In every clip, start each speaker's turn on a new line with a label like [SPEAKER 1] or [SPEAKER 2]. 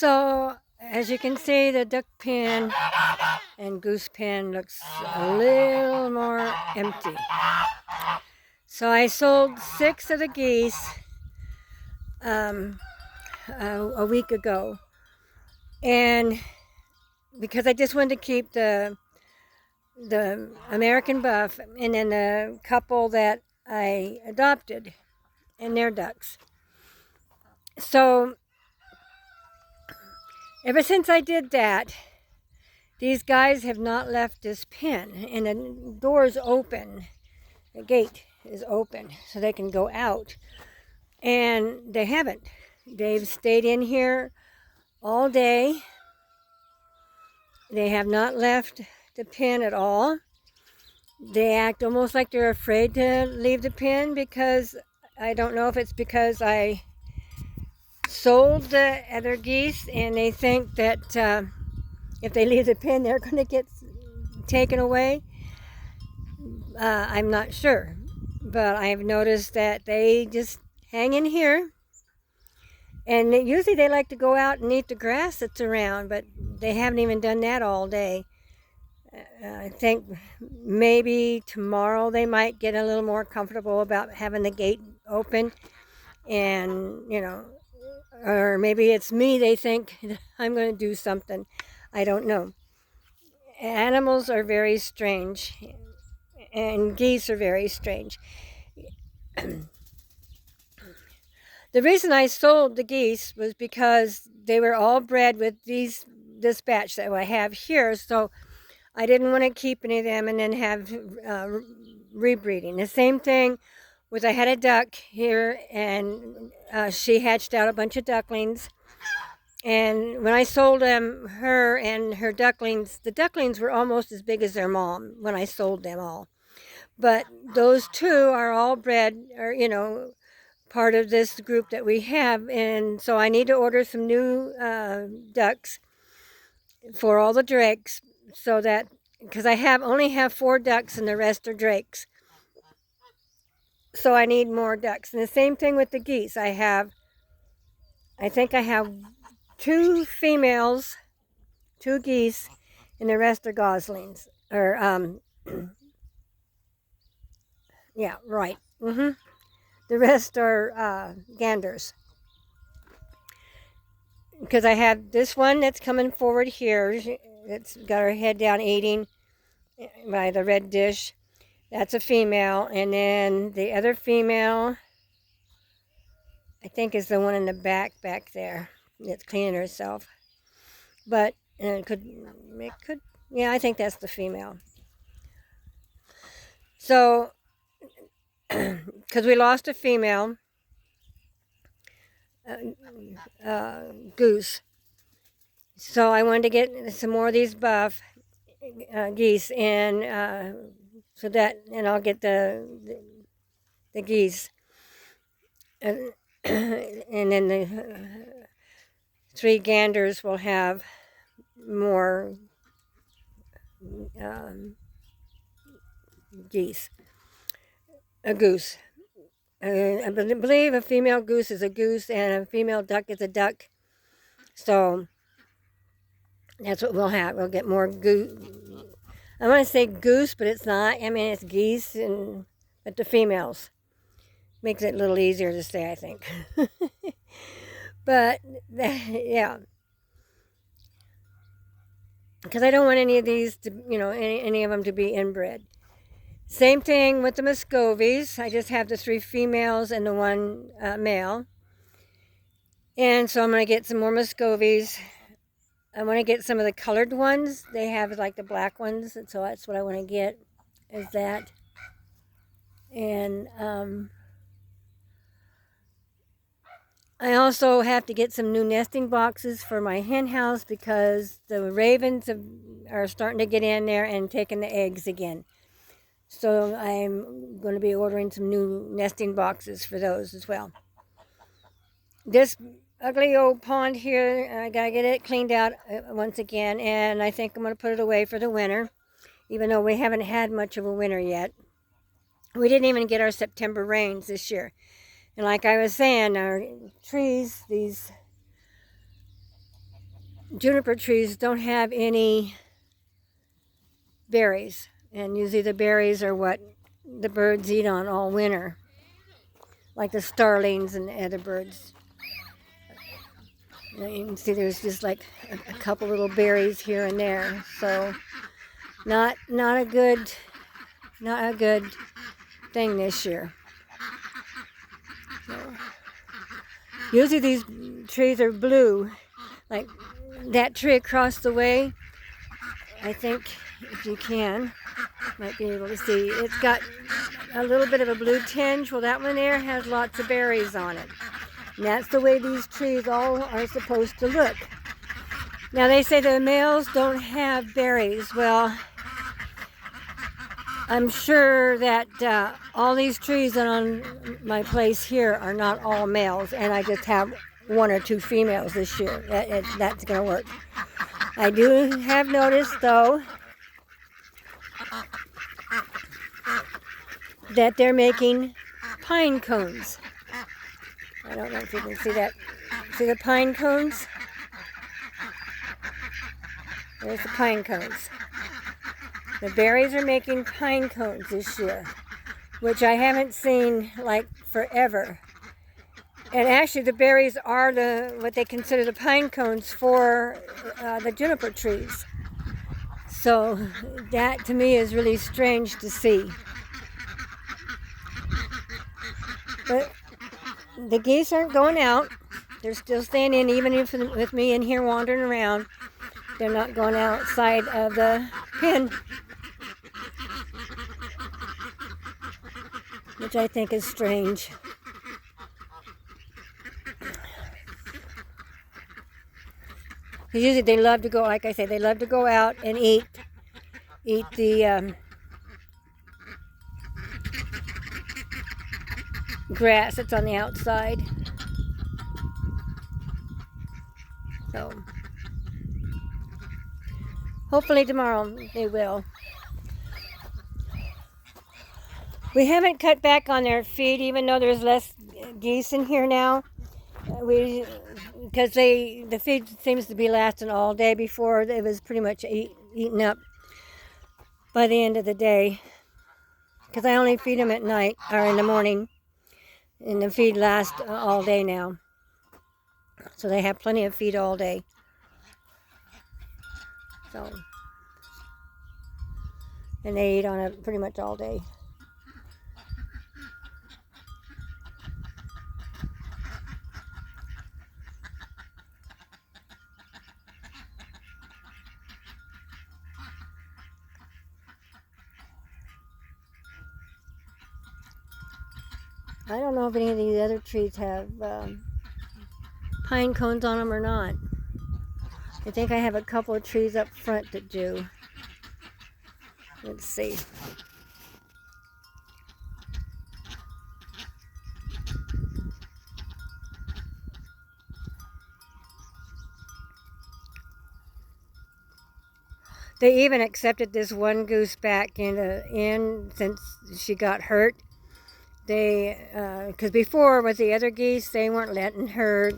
[SPEAKER 1] So, as you can see, the duck pen and goose pen looks a little more empty. So I sold 6 of the geese a week ago, and because I just wanted to keep the American buff and then the couple that I adopted and their ducks. So ever since I did that, these guys have not left this pen, and the door is open. The gate is open so they can go out, and they haven't. They've stayed in here all day. They have not left the pen at all. They act almost like they're afraid to leave the pen, because I don't know if it's because I sold the other geese and they think that if they leave the pen they're going to get taken away. I'm not sure, but I've noticed that they just hang in here, and usually they like to go out and eat the grass that's around, but they haven't even done that all day. I think maybe tomorrow they might get a little more comfortable about having the gate open, and or maybe it's me, they think I'm going to do something. I don't know. Animals are very strange, and geese are very strange. The reason I sold the geese was because they were all bred with this batch that I have here, so I didn't want to keep any of them and then have rebreeding. The same thing with, I had a duck here, and she hatched out a bunch of ducklings. And when I sold her and her ducklings, the ducklings were almost as big as their mom when I sold them all. But those two are all bred, or part of this group that we have, and so I need to order some new ducks for all the drakes, so that, because I only have 4 ducks and the rest are drakes, so I need more ducks. And the same thing with the geese. I think I have 2 females, 2 geese, and the rest are goslings, or yeah, right. The rest are ganders. Because I have this one that's coming forward here. It's got her head down eating by the red dish. That's a female. And then the other female, I think, is the one in the back there that's cleaning herself. But it could, yeah, I think that's the female. So, because we lost a female goose, so I wanted to get some more of these buff geese, and so that, and I'll get the geese, and then the 3 ganders will have more geese. A goose. I believe a female goose is a goose and a female duck is a duck. So that's what we'll have. We'll get more goose. I want to say goose, but it's not. I mean, it's geese, but the females. Makes it a little easier to say, I think. But, yeah. Because I don't want any of these to, any of them to be inbred. Same thing with the Muscovies. I just have the 3 females and the 1 male. And so I'm going to get some more Muscovies. I want to get some of the colored ones. They have like the black ones, and so that's what I want to get, is that. And I also have to get some new nesting boxes for my hen house, because the ravens are starting to get in there and taking the eggs again. So I'm going to be ordering some new nesting boxes for those as well. This ugly old pond here, I got to get it cleaned out once again, and I think I'm going to put it away for the winter, even though we haven't had much of a winter yet. We didn't even get our September rains this year. And like I was saying, our trees, these juniper trees don't have any berries, and usually the berries are what the birds eat on all winter, like the starlings and the other birds. You can see there's just like a couple little berries here and there, so not a good thing this year. So, usually these trees are blue, like that tree across the way. I think if you can, might be able to see. It's got a little bit of a blue tinge. Well, that one there has lots of berries on it. And that's the way these trees all are supposed to look. Now they say the males don't have berries. Well, I'm sure that all these trees on my place here are not all males, and I just have 1 or 2 females this year. That's going to work. I do have noticed, though, that they're making pine cones. I don't know if you can see that. See the pine cones? There's the pine cones. The berries are making pine cones this year, which I haven't seen like forever. And actually the berries are what they consider the pine cones for the juniper trees. So that to me is really strange to see. But the geese aren't going out. They're still staying in, even if with me in here wandering around. They're not going outside of the pen, which I think is strange. Usually they love to go, like I say, they love to go out and eat the grass that's on the outside. So hopefully tomorrow they will. We haven't cut back on their feed, even though there's less geese in here now. Because the feed seems to be lasting all day. Before it was pretty much eaten up by the end of the day. Because I only feed them at night or in the morning, and the feed lasts all day now. So they have plenty of feed all day. So, and they eat on it pretty much all day. I don't know if any of these other trees have pine cones on them or not. I think I have a couple of trees up front that do. Let's see. They even accepted this one goose back in since she got hurt. Because before with the other geese, they weren't letting her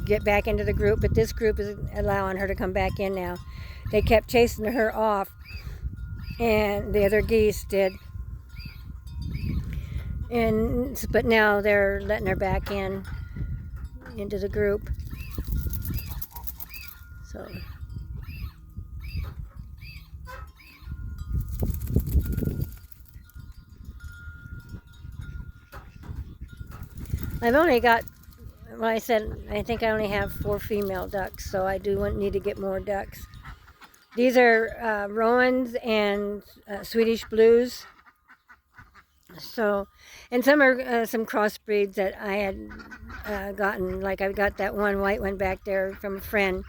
[SPEAKER 1] get back into the group, but this group is allowing her to come back in now. They kept chasing her off, and the other geese did. But now they're letting her back into the group. So. I've only got, well, I think I only have 4 female ducks, so I do need to get more ducks. These are Roans and Swedish Blues. So, and some are some crossbreeds that I had gotten, like I got that one white one back there from a friend.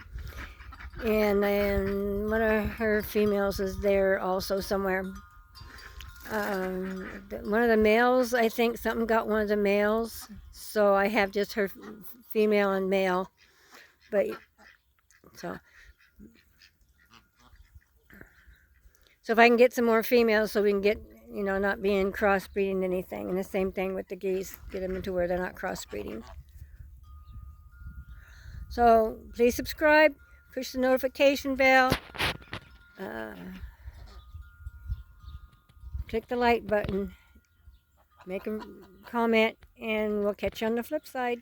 [SPEAKER 1] And then one of her females is there also somewhere. One of the males, I think something got one of the males, so I have just her female and male. But so if I can get some more females, so we can get, not being crossbreeding anything. And the same thing with the geese, get them into where they're not crossbreeding. So please subscribe, push the notification bell, click the like button, make a comment, and we'll catch you on the flip side.